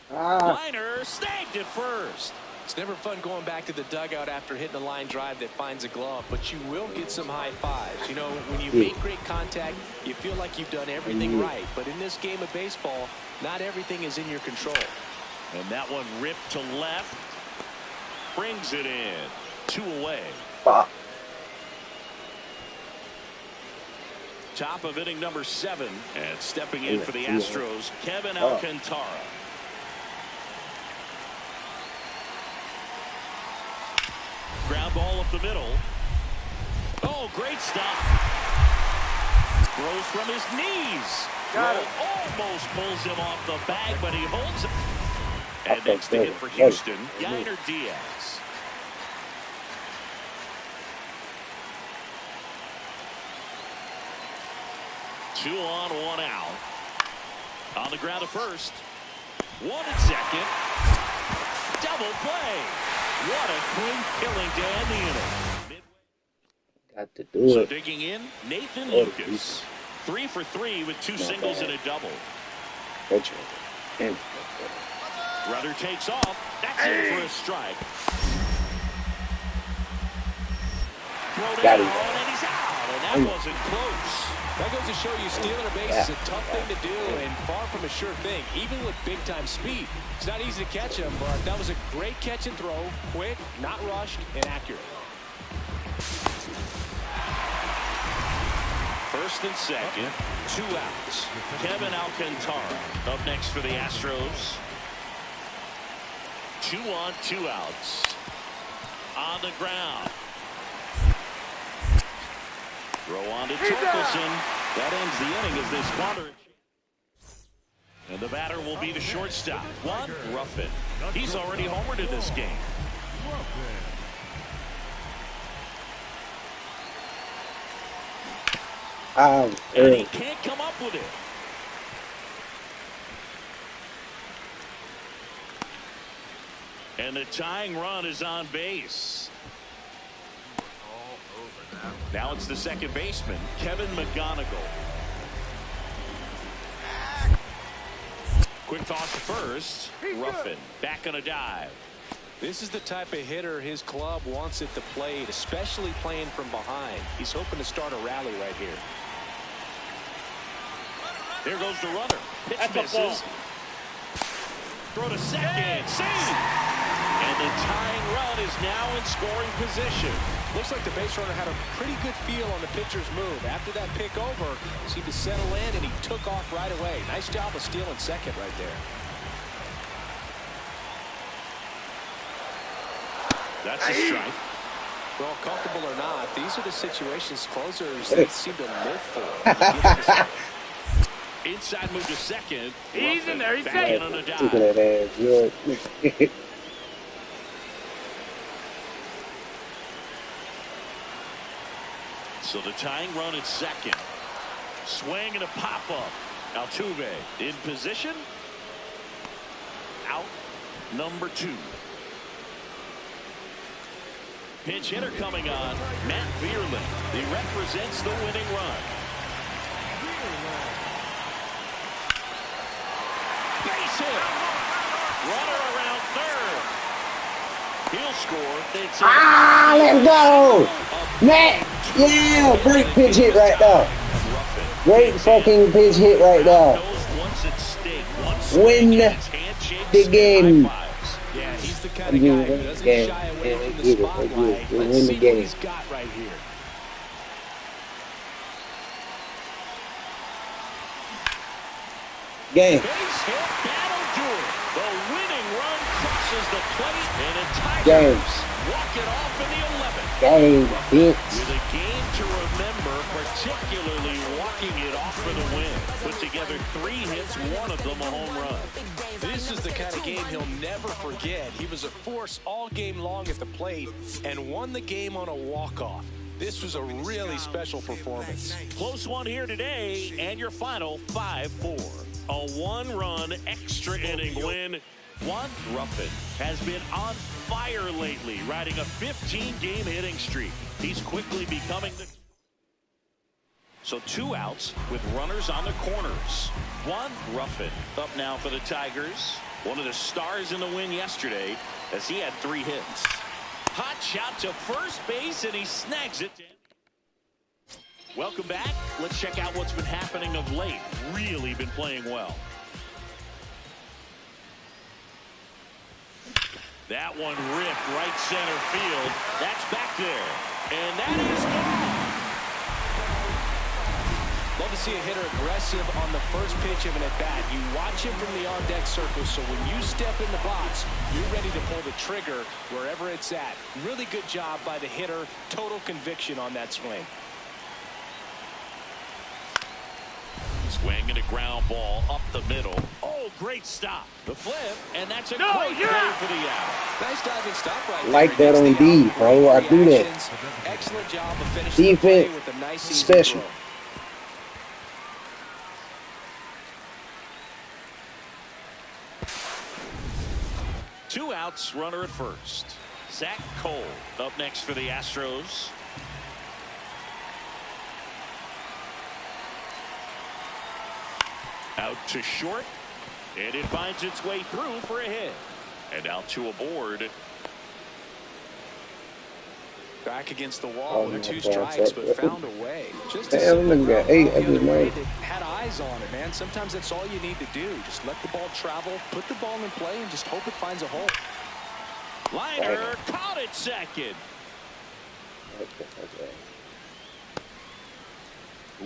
Liner snagged at first. It's never fun going back to the dugout after hitting a line drive that finds a glove, but you will get some high fives. You know, when you make great contact, you feel like you've done everything right. But in this game of baseball, not everything is in your control. And that one ripped to left. Brings it in. 2 away. Top of inning number 7. And stepping in for the Astros, Kevin Alcantara. ball up the middle. Oh, great stuff. Throws from his knees. Almost pulls him off the bag, but he holds it. And next to hit for Houston, Yainer Diaz. Two on, one out. On the ground at first. One at second. Double play. What a clean killing to end the inning. Got to do So it. digging in, Nathan Lucas. 3 for 3 with 2 singles and a double. Rudder takes off. That's in for a strike. Got him. And he's out. And that wasn't close. That goes to show you stealing a base is a tough thing to do and far from a sure thing, even with big-time speed. It's not easy to catch him, but that was a great catch and throw. Quick, not rushed, and accurate. First and second, 2 outs. Kevin Alcantara up next for the Astros. 2 on, 2 outs. On the ground. Throw on to Torkelson. That ends the inning as they squander. And the batter will be the shortstop, Juan Ruffin. He's already homered in this game. And he can't come up with it. And the tying run is on base. Now it's the second baseman, Kevin McGonigal. Quick toss to first. Ruffin back on a dive. This is the type of hitter his club wants at the plate, especially playing from behind. He's hoping to start a rally right here. There goes the runner. Pitch misses. Throw to second. Save. And the tying run is now in scoring position. Looks like the base runner had a pretty good feel on the pitcher's move. After that pick over, seemed to settle in, and he took off right away. Nice job of stealing second right there. That's a strike. Well, comfortable or not, these are the situations closers that seem to live for. Inside move to second. He's in there. He's back in on a dive. So the tying run at second. Swing and a pop-up. Altuve in position. Out number 2. Pinch hitter coming on, Matt Vierling. He represents the winning run. Base hit. Runner around third. He'll score. Let's go! Matt! Yeah! Great pitch hit right now. Great fucking pitch hit right now. Win the game. Yeah, he's the kind of guy who doesn't shy away from the spotlight. Let's see what he's got right here. Game. Base hit, that'll do it. The winning run crosses the plate, and the Tigers walk it off in the 11th. Game, bitch. With a game to remember, particularly walking it off for the win. Put together 3 hits, one of them a home run. This is the kind of game he'll never forget. He was a force all game long at the plate and won the game on a walk-off. This was a really special performance. Close one here today, and your final 5-4. A 1-run extra inning win. Juan Ruffin has been on fire lately, riding a 15-game hitting streak. He's quickly becoming the... So 2 outs with runners on the corners. Juan Ruffin up now for the Tigers. One of the stars in the win yesterday as he had 3 hits. Hot shot to first base, and he snags it. Welcome back. Let's check out what's been happening of late. Really been playing well. That one ripped right center field. That's back there. And that is gone. The Love to see a hitter aggressive on the first pitch of an at-bat. You watch him from the on-deck circle, so when you step in the box, you're ready to pull the trigger wherever it's at. Really good job by the hitter. Total conviction on that swing. Swing and a ground ball up the middle. Oh, great stop. The flip, and that's a great play for the out. Nice diving stop right there. Like that on D, bro. I do that. Excellent job of finishing the play with a nice easy special. throw. 2 outs, runner at first. Zach Cole up next for the Astros. Out to short, and it finds its way through for a hit. And out to a board. Back against the wall with 2 strikes, but found a way. Just a damn, simple got 8. I just made. had eyes on it, man. Sometimes that's all you need to do. Just let the ball travel, put the ball in play, and just hope it finds a hole. Liner caught it second.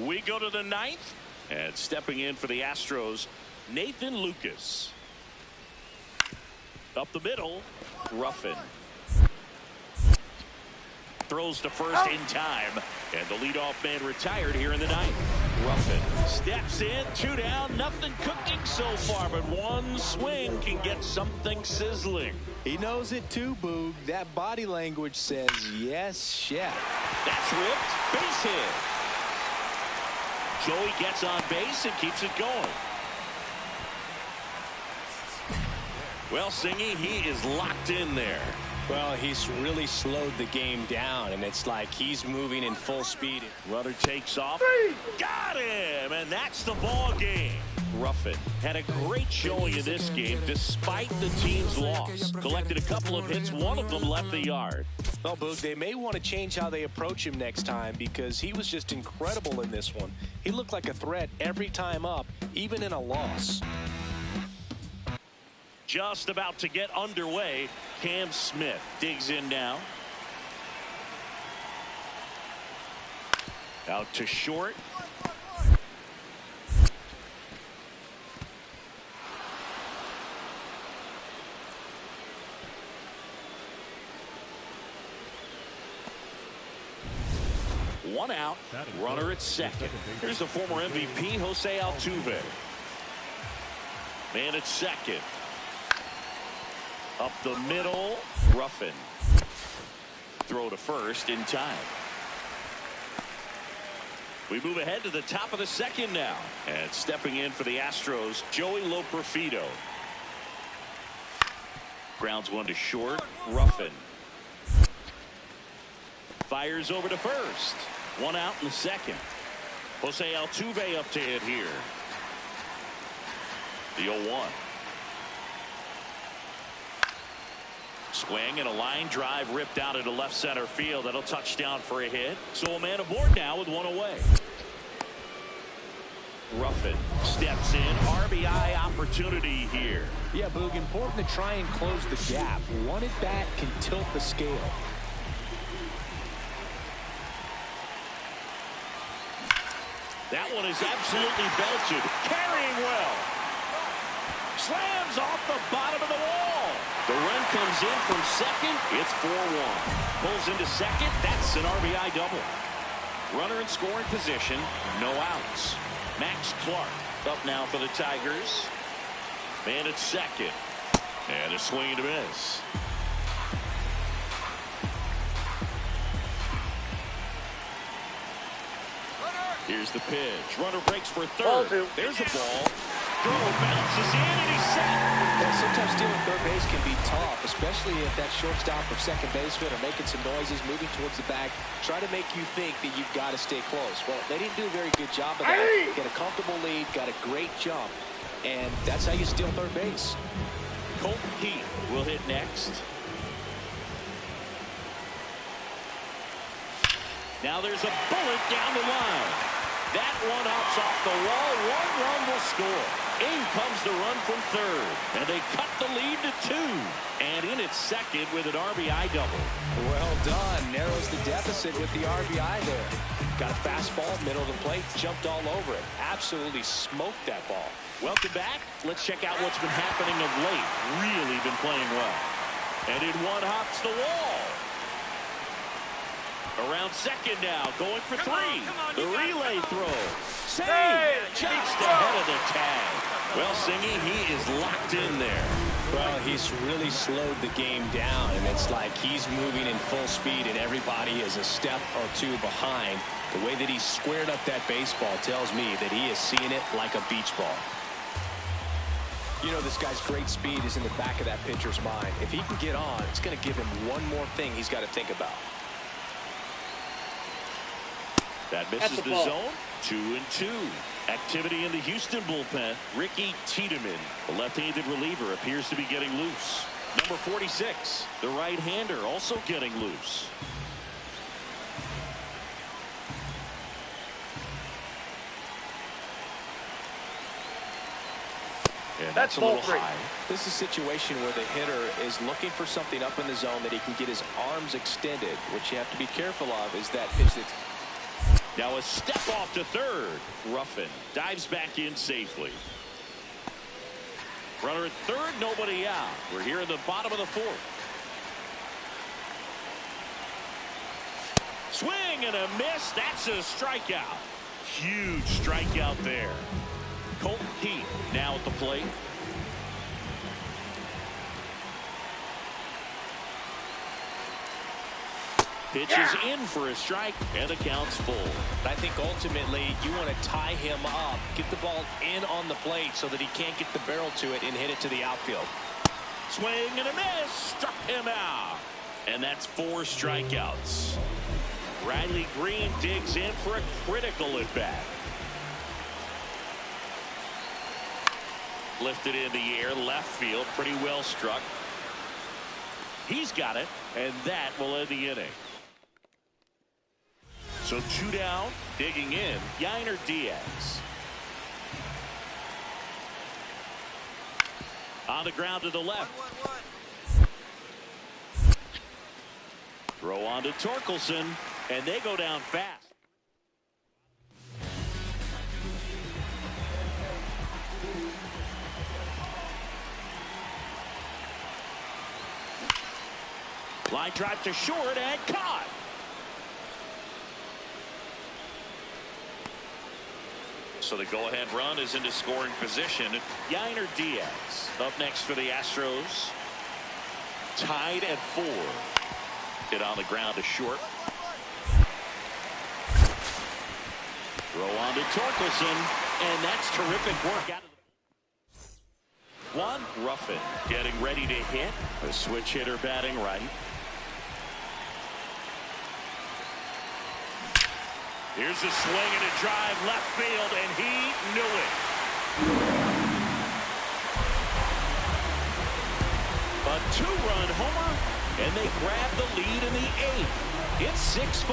We go to the 9th, and stepping in for the Astros, Nathan Lucas. Up the middle, Ruffin. Throws to first in time, and the leadoff man retired here in the 9th. Ruffin steps in, 2 down, nothing cooking so far, but 1 swing can get something sizzling. He knows it too, Boog. That body language says, yes, chef. That's ripped, base hit. Joey gets on base and keeps it going. Well, Singy, he is locked in there. Well, he's really slowed the game down, and it's like he's moving in full speed. Runner takes off. Got him, and that's the ball game. Ruffin had a great showing in this game despite the team's loss. Collected a couple of hits. One of them left the yard. Well, Boog, they may want to change how they approach him next time because he was just incredible in this one. He looked like a threat every time up, even in a loss. Just about to get underway. Cam Smith digs in now. Out to short. One out, runner at second. Here's the former MVP, Jose Altuve. Man at second. Up the middle, Ruffin. Throw to first in time. We move ahead to the top of the 2nd now. And stepping in for the Astros, Joey Loperfido. Grounds 1 to short, Ruffin. Fires over to first. 1 out in the 2nd. Jose Altuve up to hit here. The 0-1. Swing and a line drive ripped out into left center field. That'll touch down for a hit. So a man aboard now with 1 away. Ruffin steps in. RBI opportunity here. Yeah, Boog, important to try and close the gap. 1 at bat can tilt the scale. That one is absolutely belted. Carrying well. Slams off the bottom of the wall. The run comes in from second. It's 4-1. Pulls into second. That's an RBI double. Runner in scoring position. No outs. Max Clark up now for the Tigers. Man at second. And a swing and a miss. Here's the pitch. Runner breaks for third. There's the ball. Throw bounces in, and he's set. Yeah, sometimes stealing third base can be tough, especially if that shortstop or second baseman are making some noises, moving towards the bag. Try to make you think that you've got to stay close. Well, they didn't do a very good job of that. Get a comfortable lead, got a great jump, and that's how you steal third base. Colton Heath will hit next. Now there's a bullet down the line. That one outs off the wall. 1 run will score. In comes the run from third, and they cut the lead to 2. And in at second with an RBI double. Well done. Narrows the deficit with the RBI there. Got a fastball, middle of the plate, jumped all over it. Absolutely smoked that ball. Welcome back. Let's check out what's been happening of late. Really been playing well. And in one hops the wall. Around second now, going for 3. The relay throw. Save! Just ahead of the tag. Well, Singy, he is locked in there. Well, he's really slowed the game down, and it's like he's moving in full speed, and everybody is a step or 2 behind. The way that he squared up that baseball tells me that he is seeing it like a beach ball. You know, this guy's great speed is in the back of that pitcher's mind. If he can get on, it's going to give him one more thing he's got to think about. That misses the zone. 2-2. Activity in the Houston bullpen. Ricky Tiedemann, the left-handed reliever, appears to be getting loose. Number 46, the right-hander, also getting loose. And that's a little high. This is a situation where the hitter is looking for something up in the zone that he can get his arms extended. What you have to be careful of is that pitch that's... Now a step off to third. Ruffin dives back in safely. Runner at third, nobody out. We're here in the bottom of the 4th. Swing and a miss. That's a strikeout. Huge strikeout there. Colton Heath now at the plate. Pitch is in for a strike, and the count's full. I think ultimately you want to tie him up, get the ball in on the plate so that he can't get the barrel to it and hit it to the outfield. Swing and a miss. Struck him out. And that's 4 strikeouts. Riley Green digs in for a critical at bat. Lifted in the air, left field, pretty well struck. He's got it, and that will end the inning. So 2 down, digging in, Yainer Diaz. On the ground to the left. Throw on to Torkelson, and they go down fast. Line drive to short and caught. So the go-ahead run is into scoring position. Yainer Diaz up next for the Astros. Tied at 4. Hit on the ground to short. Throw on to Torkelson, and that's terrific work out of the... 1. Ruffin getting ready to hit. A switch hitter batting right. Here's a swing and a drive left field, and he knew it. A 2-run homer, and they grab the lead in the 8th. It's 6-4.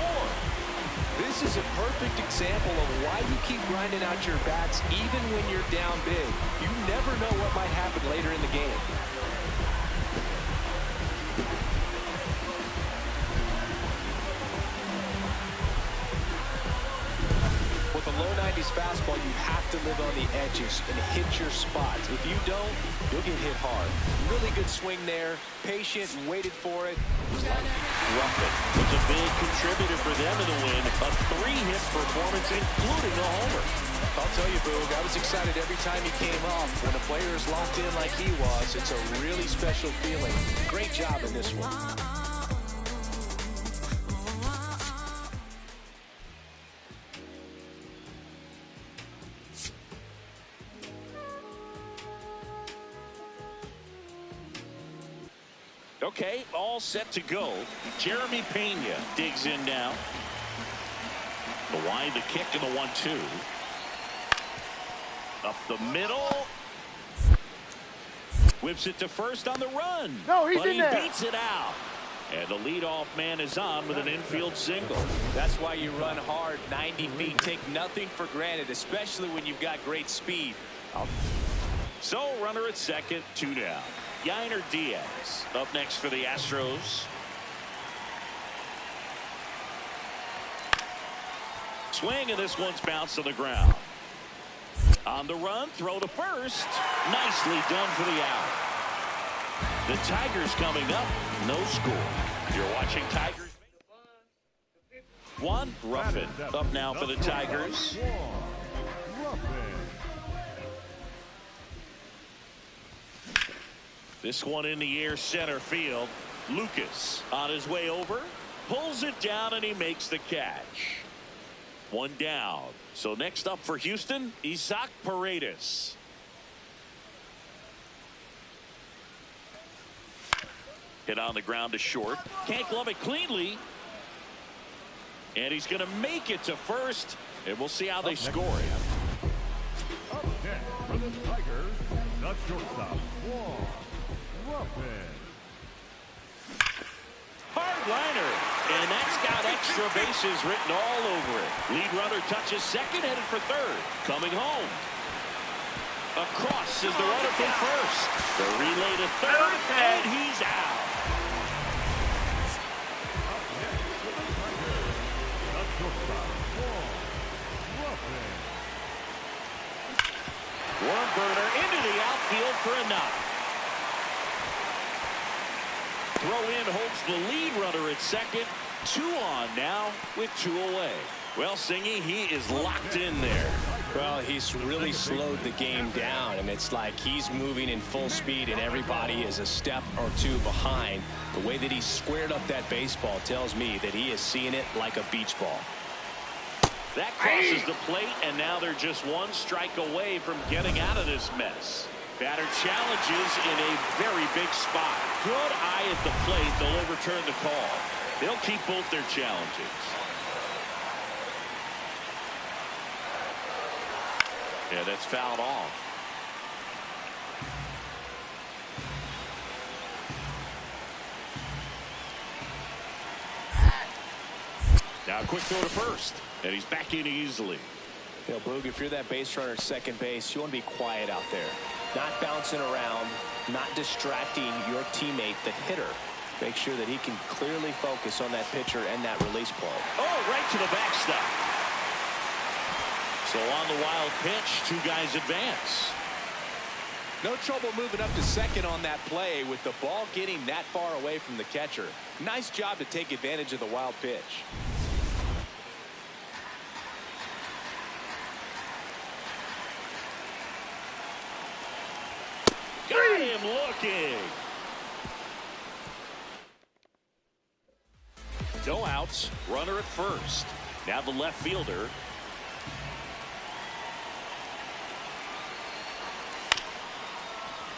This is a perfect example of why you keep grinding out your bats even when you're down big. You never know what might happen later in the game. With a low 90s fastball, you have to live on the edges and hit your spots. If you don't, you'll get hit hard. Really good swing there. Patient, waited for it. Ruffin was a big contributor for them in the win. A 3-hit performance, including a homer. I'll tell you, Boog, I was excited every time he came off. When a player is locked in like he was, it's a really special feeling. Great job in this one. Okay, all set to go. Jeremy Pena digs in now. The wind, the kick, and the 1-2. Up the middle. Whips it to first on the run. No, he's but in there. He beats it out. And the leadoff man is on with an infield single. That's why you run hard 90 feet. Take nothing for granted, especially when you've got great speed. So runner at second, 2 down. Yainer Diaz up next for the Astros. Swing, and this one's bounced to the ground. On the run, throw to first. Nicely done for the out. The Tigers coming up, no score. You're watching Tigers. One, Ruffin up now for the Tigers. This one in the air, center field. Lucas on his way over, pulls it down, and he makes the catch. 1 down. So next up for Houston, Isaac Paredes. Hit on the ground to short. Can't glove it cleanly. And he's going to make it to first. And we'll see how they score it. Up next for the Tigers, the shortstop, Ruffin. Hard liner. And that's got extra bases written all over it. Lead runner touches second, headed for third. Coming home. Across is the runner from first. The relay to third, and he's out. Worm burner into the outfield for a knock. Throw in holds the lead runner at second. 2 on now with 2 away. Well, Singy, he is locked in there. Well, he's really slowed the game down, and it's like he's moving in full speed and everybody is a step or 2 behind. The way that he squared up that baseball tells me that he is seeing it like a beach ball. That crosses the plate, and now they're just 1 strike away from getting out of this mess. Batter challenges in a very big spot. Good eye at the plate. They'll overturn the call. They'll keep both their challenges. Yeah, that's fouled off. Now a quick throw to first, and he's back in easily. You know, Boog, if you're that base runner at second base, you want to be quiet out there. Not bouncing around, not distracting your teammate, the hitter. Make sure that he can clearly focus on that pitcher and that release point. Oh, right to the backstop. So on the wild pitch, 2 guys advance. No trouble moving up to second on that play with the ball getting that far away from the catcher. Nice job to take advantage of the wild pitch. Got him looking. No outs. Runner at first. Now the left fielder.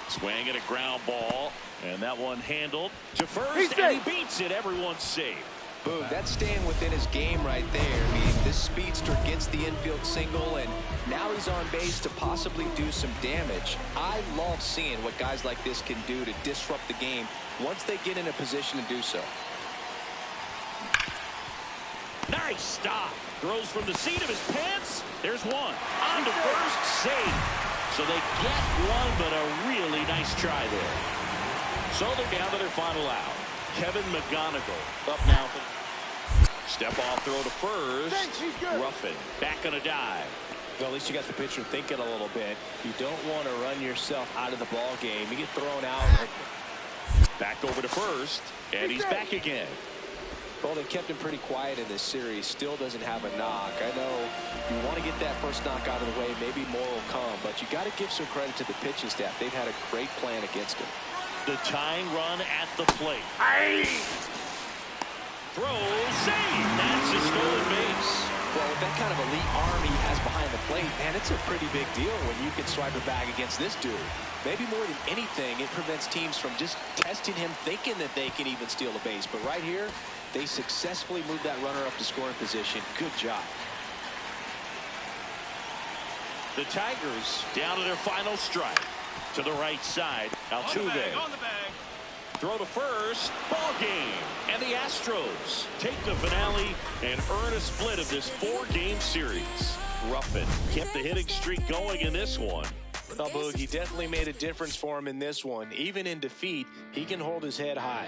Swing at a ground ball. And that one handled to first. And he beats it. Everyone's safe. Boom, that's staying within his game right there. I mean, this speedster gets the infield single, and now he's on base to possibly do some damage. I love seeing what guys like this can do to disrupt the game once they get in a position to do so. Nice stop. Throws from the seat of his pants. There's one. On to first, safe. So they get one, but a really nice try there. So they're down to their final out. Kevin McGonigal up now. Step off throw to first. Ruffin back on a dive. Well, at least you got the pitcher thinking a little bit. You don't want to run yourself out of the ball game. You get thrown out. Back over to first, and he's back again. Well, they kept him pretty quiet in this series. Still doesn't have a knock. I know you want to get that first knock out of the way. Maybe more will come, but you got to give some credit to the pitching staff. They've had a great plan against him. The tying run at the plate. Throw, save. That's a stolen base. Well, with that kind of elite arm he has behind the plate, man, it's a pretty big deal when you can swipe it back against this dude. Maybe more than anything, it prevents teams from just testing him, thinking that they can even steal a base. But right here, they successfully moved that runner up to scoring position. Good job. The Tigers down to their final strike. To the right side, Altuve. On the bag. Throw to first. Ball game. And the Astros take the finale and earn a split of this 4-game series. Ruffin kept the hitting streak going in this one. Well, Boog, he definitely made a difference for him in this one. Even in defeat, he can hold his head high.